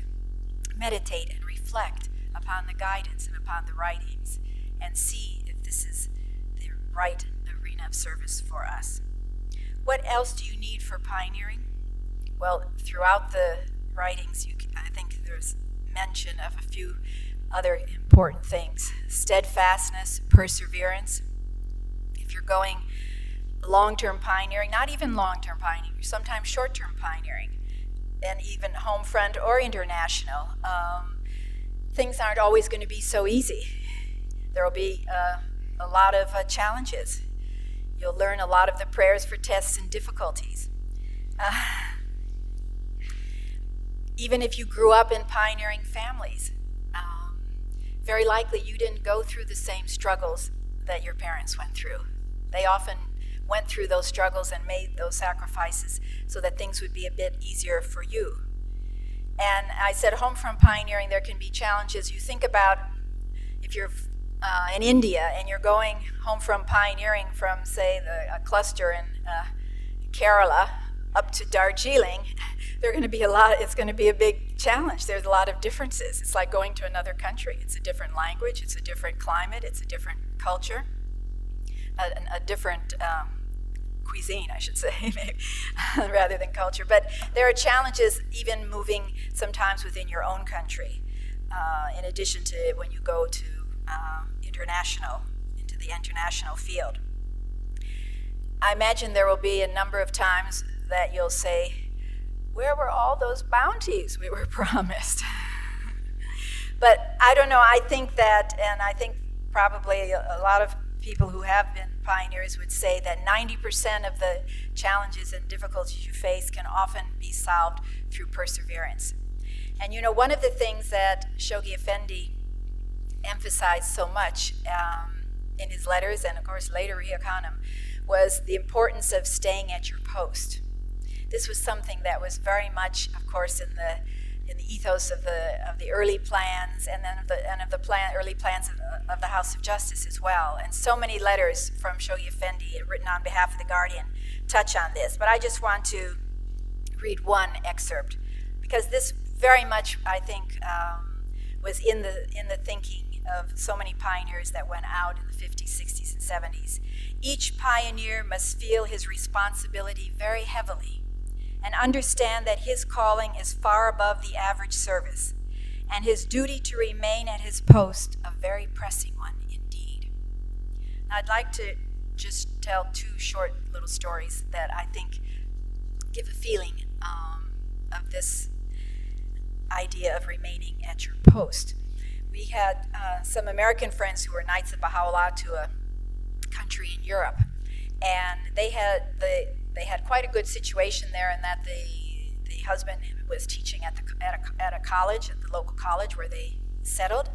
S1: meditate and reflect upon the guidance and upon the writings and see if this is the right arena of service for us. What else do you need for pioneering? Well, throughout the writings, I think there's mention of a few other important things. Steadfastness, perseverance. If you're going long-term pioneering, not even long-term pioneering, sometimes short-term pioneering, and even home front or international, things aren't always going to be so easy. There will be a lot of challenges. You'll learn a lot of the prayers for tests and difficulties. Even if you grew up in pioneering families, very likely you didn't go through the same struggles that your parents went through. They often went through those struggles and made those sacrifices so that things would be a bit easier for you. And I said home from pioneering, there can be challenges. You think about if you're in India and you're going home from pioneering from, say, a cluster in Kerala up to Darjeeling, it's going to be a big challenge. There's a lot of differences. It's like going to another country. It's a different language, it's a different climate, it's a different culture, a different cuisine, I should say, maybe, rather than culture. But there are challenges even moving sometimes within your own country, in addition to when you go to into the international field. I imagine there will be a number of times that you'll say, where were all those bounties we were promised? But I don't know, I think that, and I think probably a lot of people who have been pioneers would say that 90% of the challenges and difficulties you face can often be solved through perseverance. And you know, one of the things that Shoghi Effendi emphasized so much in his letters, and of course later Ruhiya Khanum, was the importance of staying at your post. This was something that was very much, of course, in the ethos of the early plans, and then of the early plans of the House of Justice as well. And so many letters from Shoghi Effendi, written on behalf of the Guardian, touch on this. But I just want to read one excerpt, because this very much, I think, was in the thinking of so many pioneers that went out in the 50s, 60s, and 70s. Each pioneer must feel his responsibility very heavily and understand that his calling is far above the average service, and his duty to remain at his post a very pressing one indeed. Now, I'd like to just tell two short little stories that I think give a feeling of this idea of remaining at your post. We had some American friends who were Knights of Baha'u'llah to a country in Europe, and they had quite a good situation there, in that the husband was teaching at a college, at the local college where they settled,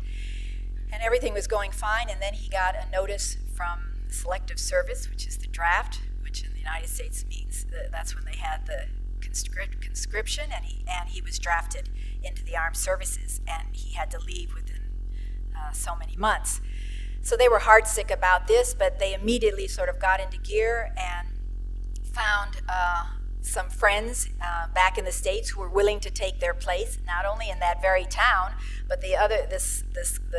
S1: and everything was going fine. And then he got a notice from the Selective Service, which is the draft, which in the United States means that's when they had the conscription, and he was drafted into the armed services, and he had to leave within so many months. So they were heartsick about this, but they immediately sort of got into gear and found some friends back in the States who were willing to take their place, not only in that very town, but the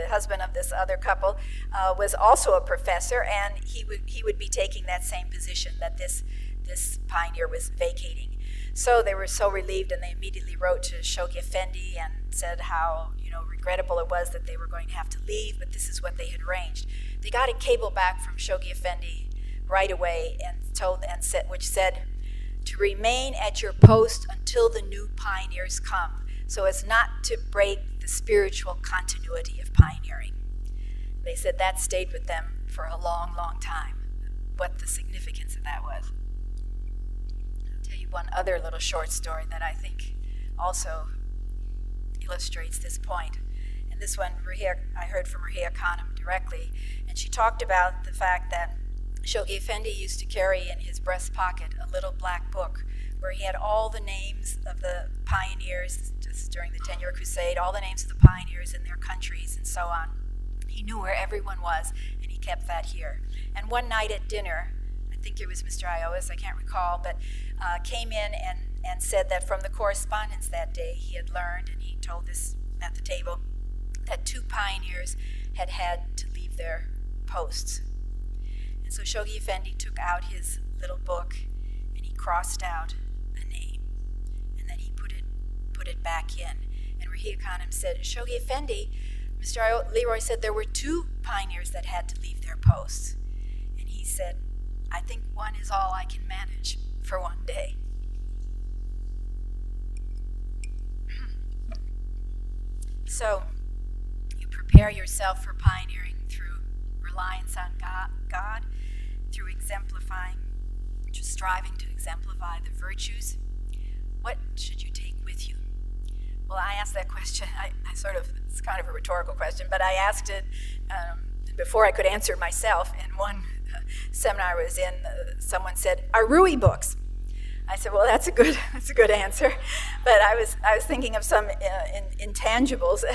S1: husband of this other couple was also a professor, and he would be taking that same position that this pioneer was vacating. So they were so relieved, and they immediately wrote to Shoghi Effendi and said how regrettable it was that they were going to have to leave, but this is what they had arranged. They got a cable back from Shoghi Effendi right away, which said to remain at your post until the new pioneers come, so as not to break the spiritual continuity of pioneering. They said that stayed with them for a long, long time, what the significance of that was. I'll tell you one other little short story that I think also illustrates this point. And this one I heard from Ruhiya Khanum directly, and she talked about the fact that Shoghi Effendi used to carry in his breast pocket a little black book where he had all the names of the pioneers just during the 10-year crusade, all the names of the pioneers in their countries and so on. He knew where everyone was, and he kept that here. And one night at dinner, I think it was Mr. Ioas, I can't recall, but came in and said that from the correspondence that day he had learned, and he told this at the table, that 2 pioneers had to leave their posts. And so Shoghi Effendi took out his little book and he crossed out a name, and then he put it back in. And Ruhiya Khanum said, Shoghi Effendi, Mr. Leroy said there were 2 pioneers that had to leave their posts. And he said, I think one is all I can manage for one day. So you prepare yourself for pioneering through reliance on God, through just striving to exemplify the virtues. What should you take with you? Well, I asked that question. It's kind of a rhetorical question, but I asked it before I could answer it myself. In one seminar I was in, someone said, "Are Rui books?" I said, "Well, that's a good answer," but I was thinking of some intangibles.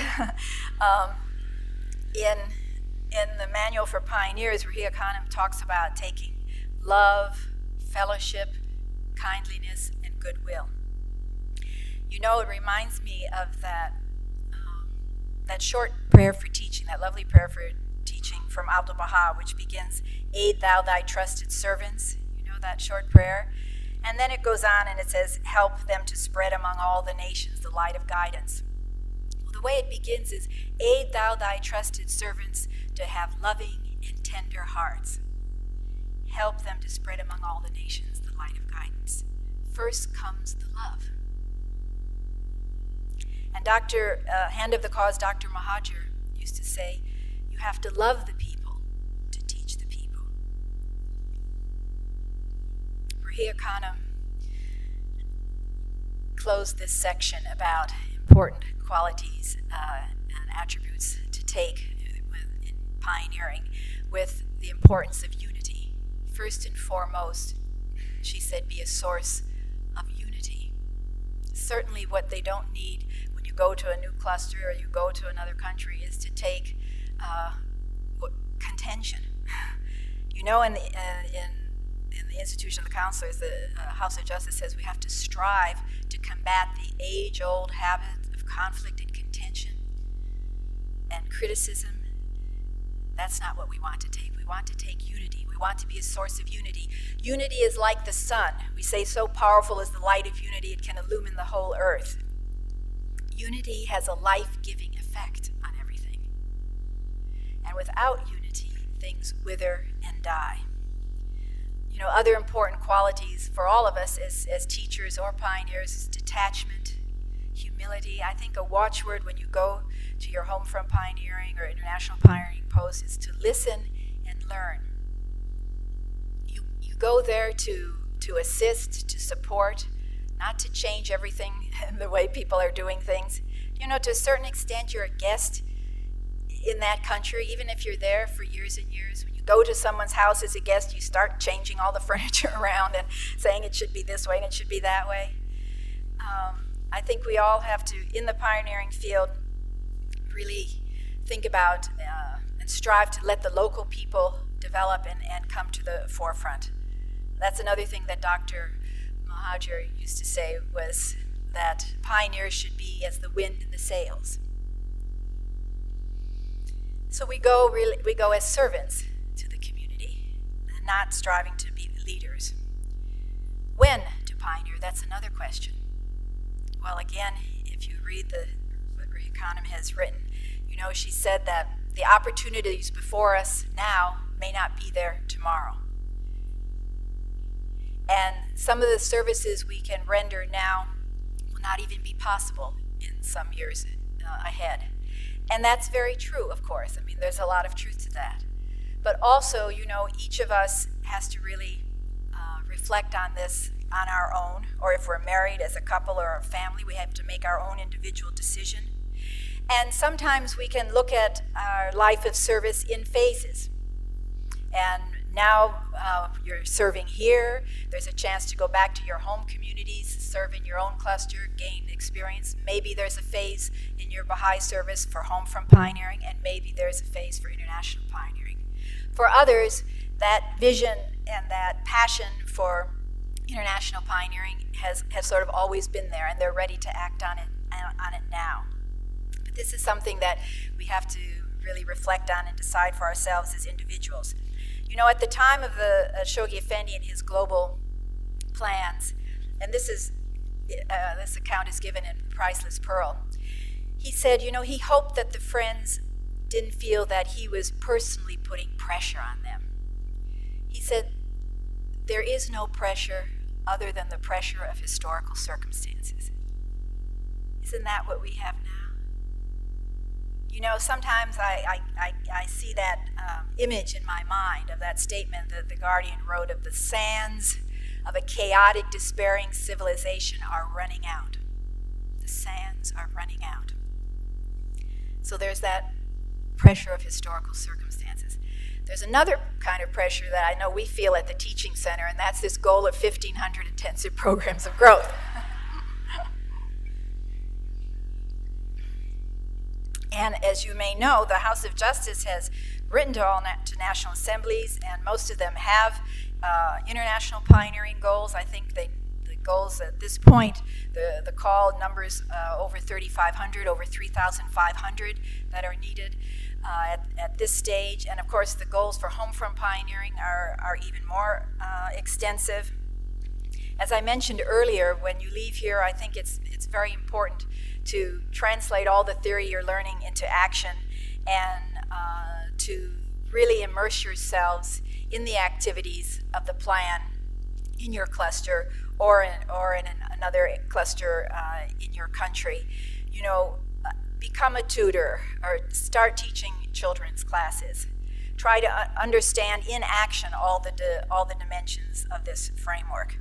S1: In the Manual for Pioneers, Ruhiya Khanum talks about taking love, fellowship, kindliness, and goodwill. It reminds me of that short prayer for teaching, that lovely prayer for teaching from Abdul Baha, which begins, "Aid thou thy trusted servants." that short prayer. And then it goes on and it says, help them to spread among all the nations the light of guidance. Well, the way it begins is, aid thou thy trusted servants to have loving and tender hearts. Help them to spread among all the nations the light of guidance. First comes the love. And Hand of the Cause, Dr. Mahajer used to say, you have to love the people to teach the people. Rahia Khanum closed this section about important qualities and attributes to take in pioneering with the importance of unity. First and foremost, she said, be a source of unity. Certainly what they don't need when you go to a new cluster or you go to another country is to take contention. You know, in the institution of the counselors, the House of Justice says we have to strive to combat the age-old habit of conflict and contention and criticism. That's not what we want to take. We want to take unity. We want to be a source of unity. Unity is like the sun. We say so powerful is the light of unity, it can illumine the whole earth. Unity has a life-giving effect on everything. And without unity, things wither and die. You know, other important qualities for all of us as teachers or pioneers is detachment, humility. I think a watchword when you go to your home front pioneering or international pioneering post is to listen and learn. You go there to assist, to support, not to change everything in the way people are doing things. You know, to a certain extent, you're a guest in that country, even if you're there for years and years. When you go to someone's house as a guest, you start changing all the furniture around and saying it should be this way and it should be that way. I think we all have to, in the pioneering field, really think about and strive to let the local people develop and come to the forefront. That's another thing that Dr. Mahajer used to say, was that pioneers should be as the wind in the sails. So we go as servants to the community, and not striving to be leaders. When to pioneer? That's another question. Well, again, if you read what Rahia Khanum has written, you know, she said that the opportunities before us now may not be there tomorrow. And some of the services we can render now will not even be possible in some years ahead. And that's very true, of course. I mean, there's a lot of truth to that. But also, you know, each of us has to really reflect on this on our own, or if we're married as a couple or a family, we have to make our own individual decision. And sometimes we can look at our life of service in phases. And now you're serving here, there's a chance to go back to your home communities, serve in your own cluster, gain experience. Maybe there's a phase in your Baha'i service for home from pioneering, and maybe there's a phase for international pioneering. For others, that vision and that passion for international pioneering has sort of always been there, and they're ready to act on it now. But this is something that we have to really reflect on and decide for ourselves as individuals. You know, at the time of the Shoghi Effendi and his global plans, and this account is given in Priceless Pearl, he said, you know, he hoped that the Friends didn't feel that he was personally putting pressure on them. He said, there is no pressure other than the pressure of historical circumstances. Isn't that what we have now? You know, sometimes I see that image in my mind of that statement that the Guardian wrote of the sands of a chaotic, despairing civilization are running out. The sands are running out. So there's that pressure of historical circumstances. There's another kind of pressure that I know we feel at the Teaching Center, and that's this goal of 1,500 intensive programs of growth. And as you may know, the House of Justice has written to national assemblies, and most of them have international pioneering goals. I think the goals at this point, the call numbers over 3,500, over 3,500 that are needed at this stage. And of course, the goals for Homefront Pioneering are even more extensive. As I mentioned earlier, when you leave here, I think it's very important to translate all the theory you're learning into action and to really immerse yourselves in the activities of the plan in your cluster or in another cluster in your country. You know, become a tutor or start teaching children's classes. Try to understand in action all the dimensions of this framework.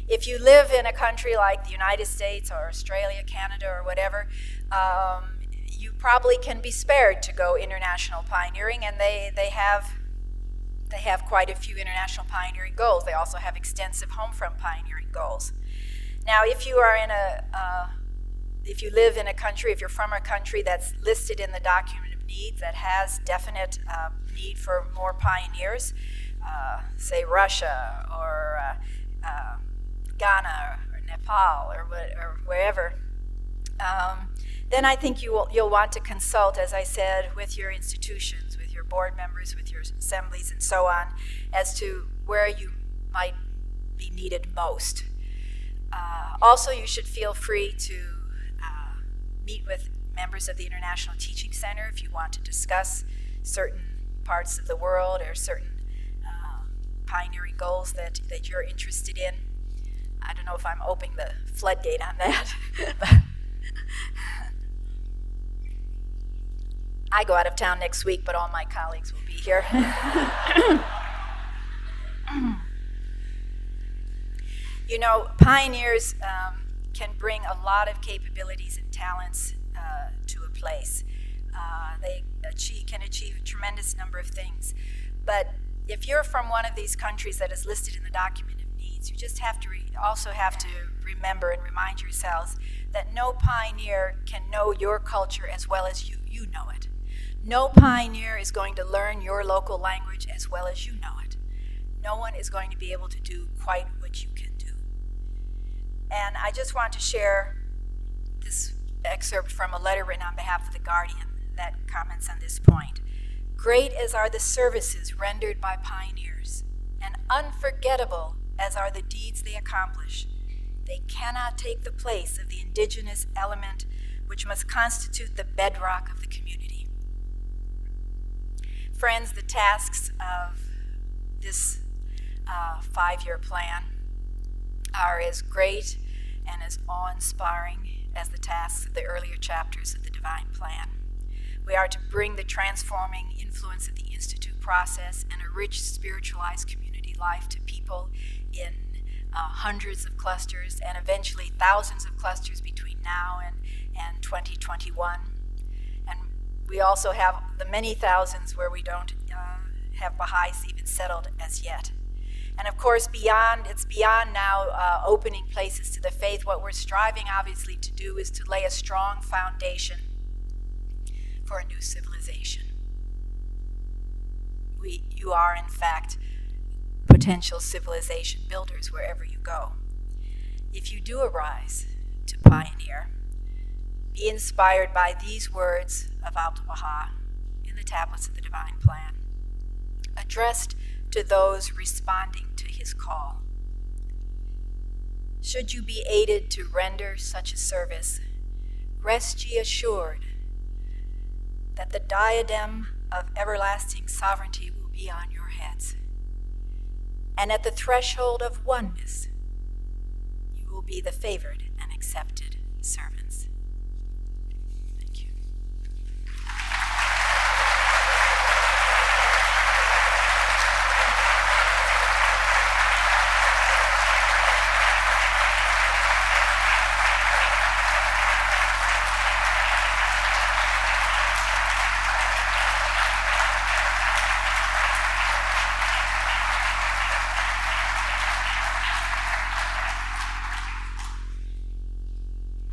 S1: If you live in a country like the United States or Australia, Canada, or whatever, you probably can be spared to go international pioneering, and they have quite a few international pioneering goals. They also have extensive Homefront pioneering goals. Now, if you live in a country, if you're from a country that's listed in the document of needs that has definite need for more pioneers, say Russia or Ghana or Nepal or wherever, then I think you'll want to consult, as I said, with your institutions, with your board members, with your assemblies, and so on, as to where you might be needed most. Also, you should feel free to meet with members of the International Teaching Center if you want to discuss certain parts of the world or certain pioneering goals that you're interested in. I don't know if I'm opening the floodgate on that. I go out of town next week, but all my colleagues will be here. You know, pioneers can bring a lot of capabilities and talents to a place. They can achieve a tremendous number of things. But if you're from one of these countries that is listed in the document of needs, you just have to also have to remember and remind yourselves that no pioneer can know your culture as well as you know it. No pioneer is going to learn your local language as well as you know it. No one is going to be able to do quite what you can do. And I just want to share this excerpt from a letter written on behalf of The Guardian that comments on this point. Great as are the services rendered by pioneers, and unforgettable as are the deeds they accomplish, they cannot take the place of the indigenous element which must constitute the bedrock of the community. Friends, the tasks of this 5-year plan are as great and as awe-inspiring as the tasks of the earlier chapters of the Divine Plan. We are to bring the transforming influence of the Institute process and a rich spiritualized community life to people in hundreds of clusters and eventually thousands of clusters between now and 2021. And we also have the many thousands where we don't have Baha'is even settled as yet. And of course, it's beyond now opening places to the faith. What we're striving, obviously, to do is to lay a strong foundation for a new civilization. You are, in fact, potential civilization builders wherever you go. If you do arise to pioneer, be inspired by these words of Abdu'l-Baha in the tablets of the Divine Plan, addressed to those responding to his call. Should you be aided to render such a service, rest ye assured that the diadem of everlasting sovereignty will be on your heads, and at the threshold of oneness, you will be the favored and accepted servants.